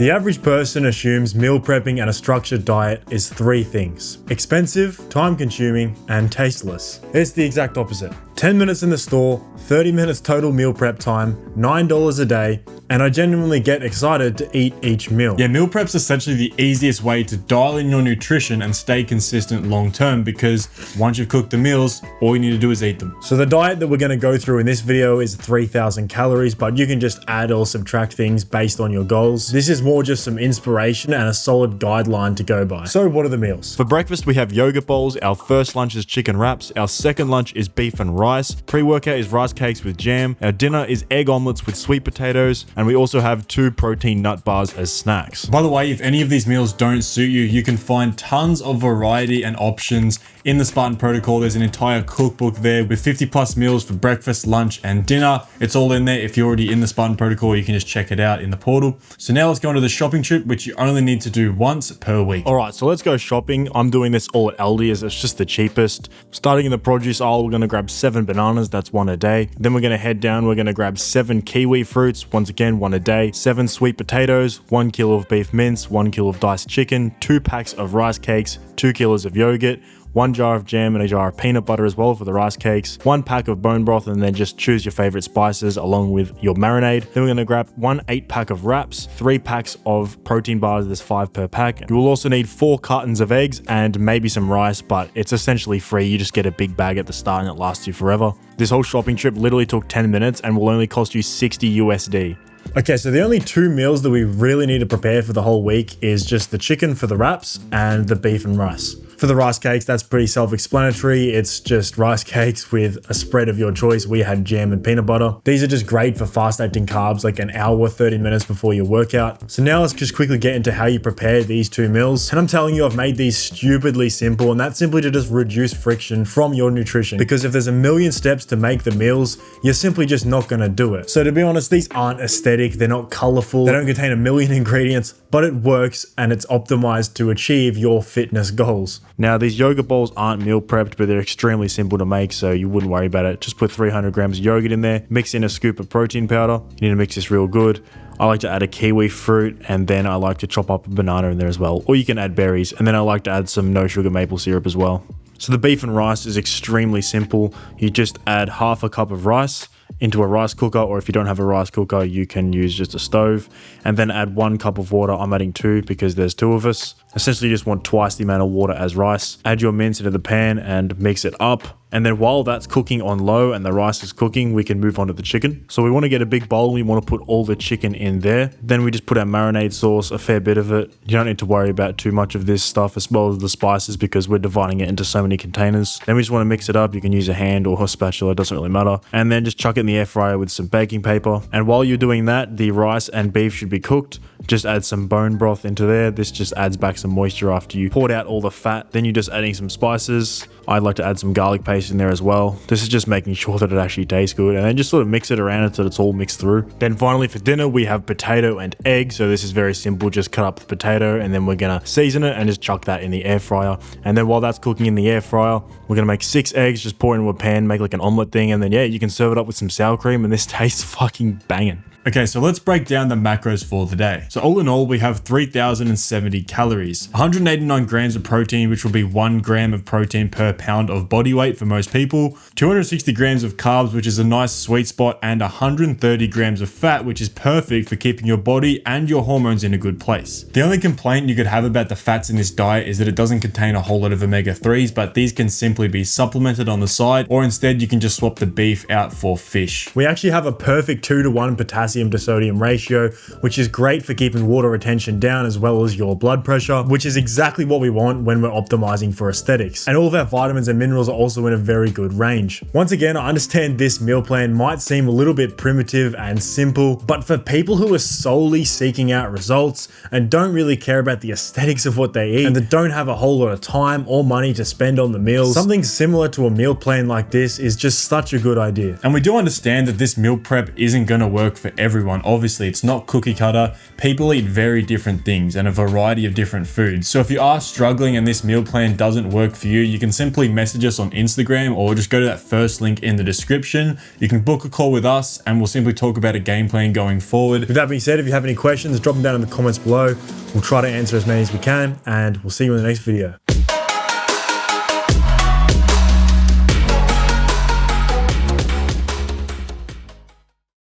The average person assumes meal prepping and a structured diet is 3 things: expensive, time-consuming, and tasteless. It's the exact opposite. 10 minutes in the store, 30 minutes total meal prep time, $9 a day, and I genuinely get excited to eat each meal. Yeah, meal prep's essentially the easiest way to dial in your nutrition and stay consistent long term, because once you've cooked the meals, all you need to do is eat them. So the diet that we're going to go through in this video is 3,000 calories, but you can just add or subtract things based on your goals. This is more just some inspiration and a solid guideline to go by. So what are the meals? For breakfast, we have yogurt bowls. Our first lunch is chicken wraps. Our second lunch is beef and rice. Pre-workout is rice cakes with jam. Our dinner is egg omelets with sweet potatoes. And we also have 2 protein nut bars as snacks. By the way, if any of these meals don't suit you, you can find tons of variety and options in the Spartan Protocol. There's an entire cookbook there with 50 plus meals for breakfast, lunch, and dinner. It's all in there. If you're already in the Spartan Protocol, you can just check it out in the portal. So now let's go into the shopping trip, which you only need to do once per week. All right, so let's go shopping. I'm doing this all at Aldi as it's just the cheapest. Starting in the produce aisle, we're gonna grab 7 bananas, that's 1 a day. Then we're gonna head down, we're gonna grab 7 kiwi fruits, once again, 1 a day. 7 sweet potatoes, 1 kilo of beef mince, 1 kilo of diced chicken, 2 packs of rice cakes, 2 kilos of yogurt, 1 jar of jam and a jar of peanut butter as well for the rice cakes, 1 pack of bone broth, and then just choose your favorite spices along with your marinade. Then we're gonna grab 1 8-pack of wraps, 3 packs of protein bars, there's 5 per pack. You will also need 4 cartons of eggs and maybe some rice, but it's essentially free. You just get a big bag at the start and it lasts you forever. This whole shopping trip literally took 10 minutes and will only cost you 60 USD. Okay, so the only 2 meals that we really need to prepare for the whole week is just the chicken for the wraps and the beef and rice. For the rice cakes, that's pretty self-explanatory. It's just rice cakes with a spread of your choice. We had jam and peanut butter. These are just great for fast-acting carbs, like an hour, 30 minutes before your workout. So now let's just quickly get into how you prepare these 2 meals. And I'm telling you, I've made these stupidly simple, and that's simply to just reduce friction from your nutrition. Because if there's a million steps to make the meals, you're simply just not gonna do it. So to be honest, these aren't aesthetic, they're not colorful, they don't contain a million ingredients, but it works and it's optimized to achieve your fitness goals. Now, these yogurt bowls aren't meal prepped, but they're extremely simple to make, so you wouldn't worry about it. Just put 300 grams of yogurt in there, mix in a scoop of protein powder. You need to mix this real good. I like to add a kiwi fruit, and then I like to chop up a banana in there as well. Or you can add berries, and then I like to add some no sugar maple syrup as well. So the beef and rice is extremely simple. You just add half a cup of rice into a rice cooker, or if you don't have a rice cooker, you can use just a stove, and then add 1 cup of water. I'm adding 2 because there's 2 of us. Essentially, you just want twice the amount of water as rice. Add your mince into the pan and mix it up. And then while that's cooking on low and the rice is cooking, we can move on to the chicken. So we want to get a big bowl. We want to put all the chicken in there. Then we just put our marinade sauce, a fair bit of it. You don't need to worry about too much of this stuff, as well as the spices, because we're dividing it into so many containers. Then we just want to mix it up. You can use a hand or a spatula, it doesn't really matter. And then just chuck it in the air fryer with some baking paper. And while you're doing that, the rice and beef should be cooked. Just add some bone broth into there. This just adds back some moisture after you poured out all the fat. Then you're just adding some spices. I'd like to add some garlic paste in there as well. This is just making sure that it actually tastes good, and then just sort of mix it around until it's all mixed through. Then finally for dinner, we have potato and egg. So this is very simple. Just cut up the potato, and then we're gonna season it and just chuck that in the air fryer. And then while that's cooking in the air fryer, we're gonna make 6 eggs, just pour into a pan, make like an omelet thing, and then yeah, you can serve it up with some sour cream, and this tastes fucking banging. Okay, so let's break down the macros for the day. So all in all, we have 3,070 calories, 189 grams of protein, which will be 1 gram of protein per pound of body weight for most people, 260 grams of carbs, which is a nice sweet spot, and 130 grams of fat, which is perfect for keeping your body and your hormones in a good place. The only complaint you could have about the fats in this diet is that it doesn't contain a whole lot of omega-3s, but these can simply be supplemented on the side, or instead you can just swap the beef out for fish. We actually have a perfect 2-to-1 potassium to sodium ratio, which is great for keeping water retention down as well as your blood pressure, which is exactly what we want when we're optimizing for aesthetics. And all of our vitamins and minerals are also in a very good range. Once again, I understand this meal plan might seem a little bit primitive and simple, but for people who are solely seeking out results and don't really care about the aesthetics of what they eat, and that don't have a whole lot of time or money to spend on the meals, something similar to a meal plan like this is just such a good idea. And we do understand that this meal prep isn't going to work for everyone. Obviously, it's not cookie cutter. People eat very different things and a variety of different foods. So if you are struggling and this meal plan doesn't work for you, you can simply message us on Instagram or just go to that first link in the description. You can book a call with us and we'll simply talk about a game plan going forward. With that being said, if you have any questions, drop them down in the comments below. We'll try to answer as many as we can, and we'll see you in the next video.